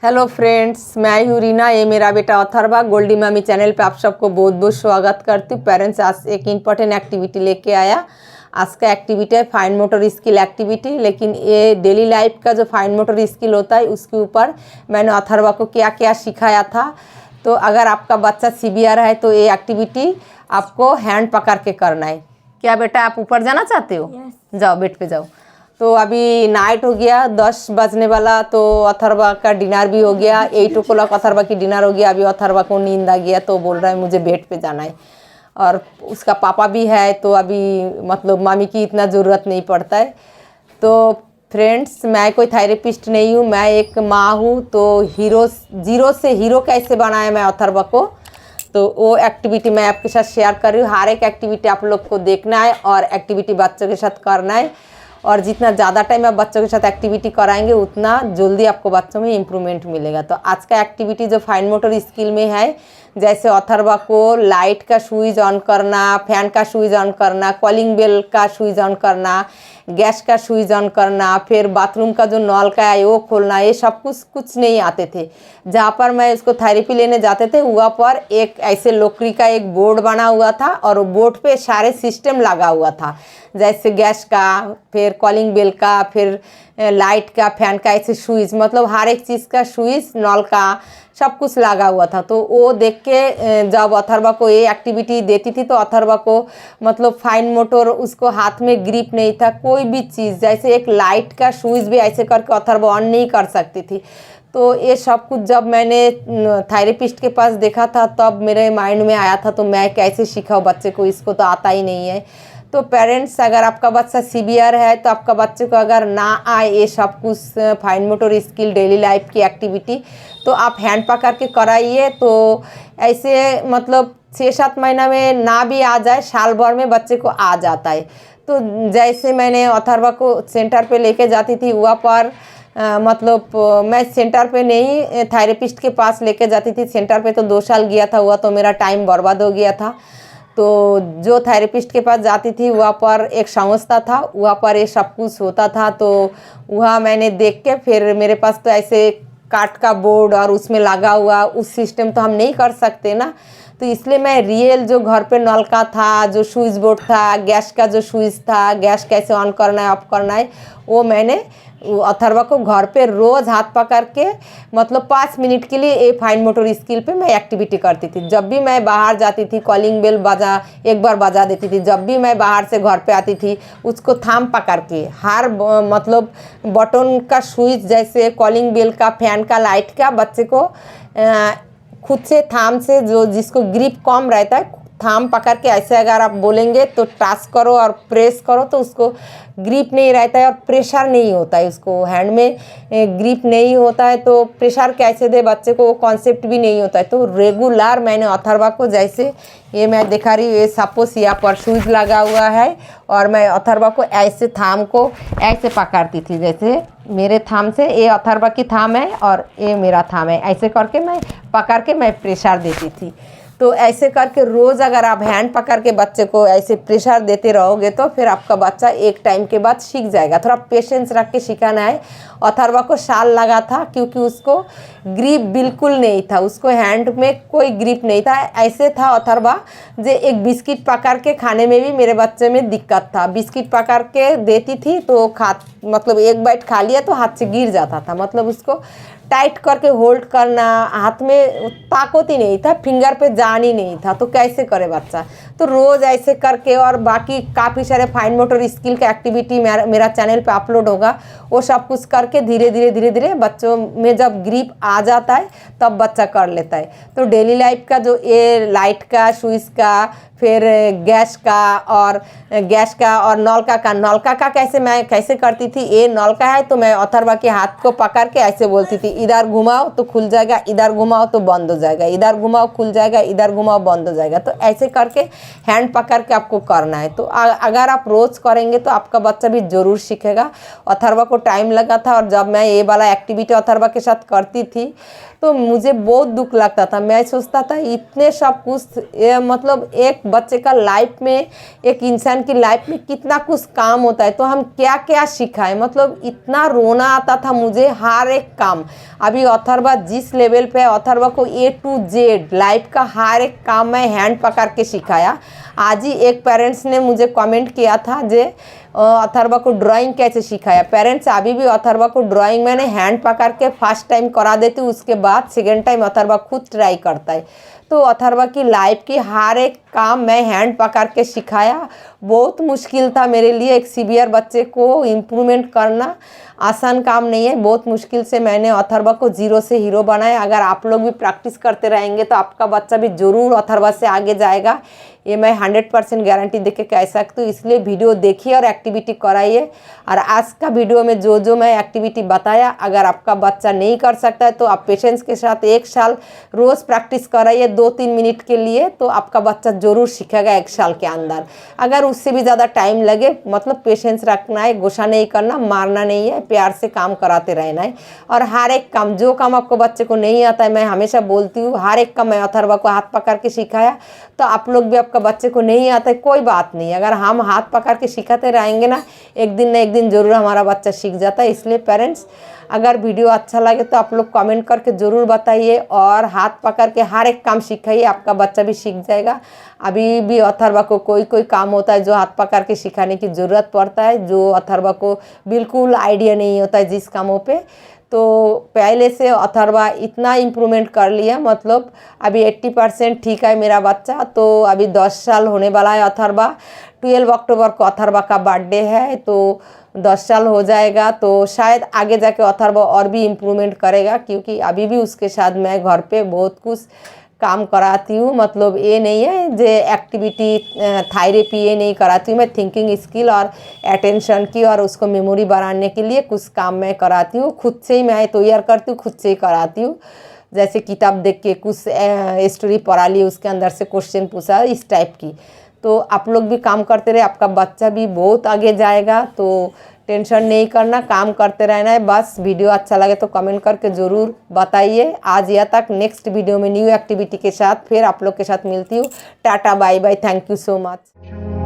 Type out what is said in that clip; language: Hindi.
हेलो फ्रेंड्स, मैं हूँ रीना। ये मेरा बेटा अथर्वा। गोल्डी मामी चैनल पे आप सबको बहुत बहुत स्वागत करती हूँ। पेरेंट्स आज एक इम्पॉर्टेंट एक्टिविटी लेके आया। आज का एक्टिविटी है फाइन मोटर स्किल एक्टिविटी, लेकिन ये डेली लाइफ का जो फाइन मोटर स्किल होता है उसके ऊपर मैंने अथर्वा को क्या क्या सिखाया था। तो अगर आपका बच्चा सीवियर है तो ये एक्टिविटी आपको हैंड पकड़ के करना है। क्या बेटा, आप ऊपर जाना चाहते हो? yes. जाओ, बेड पे जाओ। तो अभी नाइट हो गया, 10 बजने वाला। तो अथर्वा का डिनर भी हो गया, 8 o'clock अथर्वा की डिनर हो गया। अभी अथर्वा को नींद आ गया तो बोल रहा है मुझे बेड पे जाना है। और उसका पापा भी है तो अभी मतलब मामी की इतना ज़रूरत नहीं पड़ता है। तो फ्रेंड्स, मैं कोई थेरेपिस्ट नहीं हूँ, मैं एक माँ हूँ। तो जीरो से हीरो कैसे बनाया मैं अथर्वा को, तो वो एक्टिविटी मैं आपके साथ शेयर कर रही हूँ। हर एक एक्टिविटी आप लोग को देखना है और एक्टिविटी बच्चों के साथ करना है। और जितना ज़्यादा टाइम आप बच्चों के साथ एक्टिविटी कराएंगे उतना जल्दी आपको बच्चों में इम्प्रूवमेंट मिलेगा। तो आज का एक्टिविटी जो फाइन मोटर स्किल में है, जैसे अथर्वा को लाइट का स्विच ऑन करना, फैन का स्विच ऑन करना, कॉलिंग बेल का स्विच ऑन करना, गैस का स्विच ऑन करना, फिर बाथरूम का जो नल का है वो खोलना, ये सब कुछ नहीं आते थे। जहाँ पर मैं इसको थेरेपी लेने जाते थे वहाँ पर एक ऐसे लकड़ी का एक बोर्ड बना हुआ था और वो बोर्ड पे सारे सिस्टम लगा हुआ था, जैसे गैस का, फिर कॉलिंग बेल का, फिर लाइट का, फैन का, ऐसे स्विच, मतलब हर एक चीज़ का स्विच, नल का, सब कुछ लगा हुआ था। तो वो देख के जब अथर्वा को ये एक्टिविटी देती थी तो अथर्वा को मतलब फाइन मोटर, उसको हाथ में ग्रिप नहीं था। कोई भी चीज़, जैसे एक लाइट का स्विच भी ऐसे करके अथर्वा ऑन नहीं कर सकती थी। तो ये सब कुछ जब मैंने थेरेपिस्ट के पास देखा था तब मेरे माइंड में आया था, तो मैं कैसे सिखाऊँ बच्चे को, इसको तो आता ही नहीं है। तो पेरेंट्स, अगर आपका बच्चा सीवियर है तो आपका बच्चे को अगर ना आए ये सब कुछ fine motor skill daily life की एक्टिविटी, तो आप हैंड पकड़ के कराइए। तो ऐसे मतलब 6-7 महीना में ना भी आ जाए, साल भर में बच्चे को आ जाता है। तो जैसे मैंने अथर्वा को सेंटर पे लेके जाती थी वहाँ पर मतलब मैं सेंटर पे नहीं, थेरेपिस्ट के पास लेके जाती थी। सेंटर पे तो 2 साल गया था, हुआ तो मेरा टाइम बर्बाद हो गया था। तो जो थेरेपिस्ट के पास जाती थी वहाँ पर एक संस्था था, वहाँ पर ये सब कुछ होता था। तो वहाँ मैंने देख के फिर मेरे पास तो ऐसे काठ का बोर्ड और उसमें लगा हुआ उस सिस्टम तो हम नहीं कर सकते ना। तो इसलिए मैं रियल जो घर पे नल का था, जो स्विच बोर्ड था, गैस का जो स्विच था, गैस कैसे ऑन करना है ऑफ करना है, वो मैंने अथर्वा को घर पे रोज़ हाथ पकड़ के मतलब 5 मिनट के लिए ये फाइन मोटर स्किल पे मैं एक्टिविटी करती थी। जब भी मैं बाहर जाती थी कॉलिंग बेल एक बार बजा देती थी। जब भी मैं बाहर से घर पे आती थी उसको थाम पकड़ के हर मतलब बटन का स्विच, जैसे कॉलिंग बेल का, फैन का, लाइट का, बच्चे को खुद से थाम से, जो जिसको ग्रिप कम रहता है, थाम पकड़ के ऐसे अगर आप बोलेंगे तो टच करो और प्रेस करो तो उसको ग्रिप नहीं रहता है और प्रेशर नहीं होता है। उसको हैंड में ग्रिप नहीं होता है तो प्रेशर कैसे दे बच्चे को, वो कॉन्सेप्ट भी नहीं होता है। तो रेगुलर मैंने अथर्वा को, जैसे ये मैं दिखा रही हूँ, ये सपोज यहाँ पर शूज लगा हुआ है और मैं अथर्वा को ऐसे थाम को ऐसे पकड़ती थी, जैसे मेरे थाम से, ये अथर्वा की थाम है और ये मेरा थाम है, ऐसे करके मैं पकड़ के मैं प्रेशर देती थी। तो ऐसे करके रोज़ अगर आप हैंड पकड़ के बच्चे को ऐसे प्रेशर देते रहोगे तो फिर आपका बच्चा एक टाइम के बाद सीख जाएगा। थोड़ा पेशेंस रख के सिखाना है। अथर्वा को साल लगा था क्योंकि उसको ग्रिप बिल्कुल नहीं था, उसको हैंड में कोई ग्रिप नहीं था। ऐसे था अथर्वा जो एक बिस्किट पकड़ के खाने में भी मेरे बच्चे में दिक्कत था। बिस्किट पकड़ के देती थी तो मतलब एक बाइट खा लिया तो हाथ से गिर जाता था। मतलब उसको टाइट करके होल्ड करना, हाथ में ताकत ही नहीं था, फिंगर पे जान ही नहीं था। तो कैसे करे बच्चा? तो रोज़ ऐसे करके, और बाकी काफ़ी सारे फाइन मोटर स्किल का एक्टिविटी मेरा चैनल पे अपलोड होगा, वो सब कुछ करके धीरे धीरे बच्चों में जब ग्रिप आ जाता है तब बच्चा कर लेता है। तो डेली लाइफ का जो ये लाइट का, स्विच का, फिर गैस का और नलका का कैसे करती थी। ये नलका है तो मैं अथर्वा के हाथ को पकड़ के ऐसे बोलती थी, इधर घुमाओ तो खुल जाएगा, इधर घुमाओ तो बंद हो जाएगा, इधर घुमाओ खुल जाएगा, इधर घुमाओ बंद हो जाएगा। तो ऐसे करके हैंड पकड़ के आपको करना है। तो अगर आप रोज़ करेंगे तो आपका बच्चा भी ज़रूर सीखेगा। अथर्वा को टाइम लगा था और जब मैं ये वाला एक्टिविटी अथर्वा के साथ करती थी तो मुझे बहुत दुख लगता था। मैं सोचता था इतने सब कुछ मतलब एक बच्चे का लाइफ में, एक इंसान की लाइफ में कितना कुछ काम होता है, तो हम क्या क्या सिखाएं। मतलब इतना रोना आता था मुझे हर एक काम। अभी अथर्वा जिस लेवल पे है, अथर्वा को A to Z लाइफ का हर एक काम मैं हैंड पकड़ के सिखाया। आज ही एक पेरेंट्स ने मुझे कमेंट किया था जे अथर्वा को ड्राइंग कैसे सिखाया। पेरेंट्स अभी भी अथर्वा को ड्राइंग मैंने हैंड पकड़ के फर्स्ट टाइम करा देती हूँ, उसके बाद सेकेंड टाइम अथर्वा खुद ट्राई करता है। तो अथर्वा की लाइफ की हर एक काम मैं हैंड पकड़ के सिखाया। बहुत मुश्किल था मेरे लिए, एक सीवियर बच्चे को इम्प्रूवमेंट करना आसान काम नहीं है। बहुत मुश्किल से मैंने अथर्वा को जीरो से हीरो बनाया। अगर आप लोग भी प्रैक्टिस करते रहेंगे तो आपका बच्चा भी ज़रूर अथर्वा से आगे जाएगा, ये मैं 100% गारंटी दे के कह सकती हूँ। इसलिए वीडियो देखिए और एक्टिविटी कराइए। और आज का वीडियो में जो जो मैं एक्टिविटी बताया, अगर आपका बच्चा नहीं कर सकता है तो आप पेशेंस के साथ 1 साल रोज़ प्रैक्टिस कराइए 2-3 मिनट के लिए, तो आपका बच्चा ज़रूर सीखेगा 1 साल के अंदर। अगर उससे भी ज़्यादा टाइम लगे, मतलब पेशेंस रखना है, गुस्सा नहीं करना, मारना नहीं है, प्यार से काम कराते रहना है। और हर एक काम, जो काम आपको बच्चे को नहीं आता है, मैं हमेशा बोलती हूँ हर एक काम मैं अथर्वा को हाथ पकड़ के सिखाया। तो आप लोग भी, आपका बच्चे को नहीं आता है कोई बात नहीं, अगर हम हाथ पकड़ के सिखाते रहेंगे ना एक दिन ज़रूर हमारा बच्चा सीख जाता है। इसलिए पेरेंट्स, अगर वीडियो अच्छा लगे तो आप लोग कमेंट करके ज़रूर बताइए और हाथ पकड़ के हर एक काम सिखाइए, आपका बच्चा भी सीख जाएगा। अभी भी अथर्वा को कोई कोई काम होता है जो हाथ पकड़ के सिखाने की ज़रूरत पड़ता है, जो अथर्वा को बिल्कुल आइडिया नहीं होता है जिस कामों पे। तो पहले से अथर्वा इतना इम्प्रूवमेंट कर लिया, मतलब अभी 80% ठीक है मेरा बच्चा। तो अभी 10 साल होने वाला है अथर्वा। 12 अक्टूबर को अथर्वा का बर्थडे है, तो 10 साल हो जाएगा। तो शायद आगे जाके अथर्वा और भी इम्प्रूवमेंट करेगा, क्योंकि अभी भी उसके साथ मैं घर पे बहुत कुछ काम कराती हूँ। मतलब ये नहीं है जे एक्टिविटी थेरेपी ये नहीं कराती हूँ, मैं थिंकिंग स्किल और अटेंशन की और उसको मेमोरी बढ़ाने के लिए कुछ काम मैं कराती हूँ। खुद से ही मैं तैयार करती हूँ, खुद से ही कराती हूँ। जैसे किताब देख के कुछ स्टोरी पढ़ा ली, उसके अंदर से क्वेश्चन पूछा, इस टाइप की। तो आप लोग भी काम करते रहे, आपका बच्चा भी बहुत आगे जाएगा। तो टेंशन नहीं करना, काम करते रहना है बस। वीडियो अच्छा लगे तो कमेंट करके ज़रूर बताइए। आज या तक, नेक्स्ट वीडियो में न्यू एक्टिविटी के साथ फिर आप लोग के साथ मिलती हूँ। Tata bye bye, thank you so much.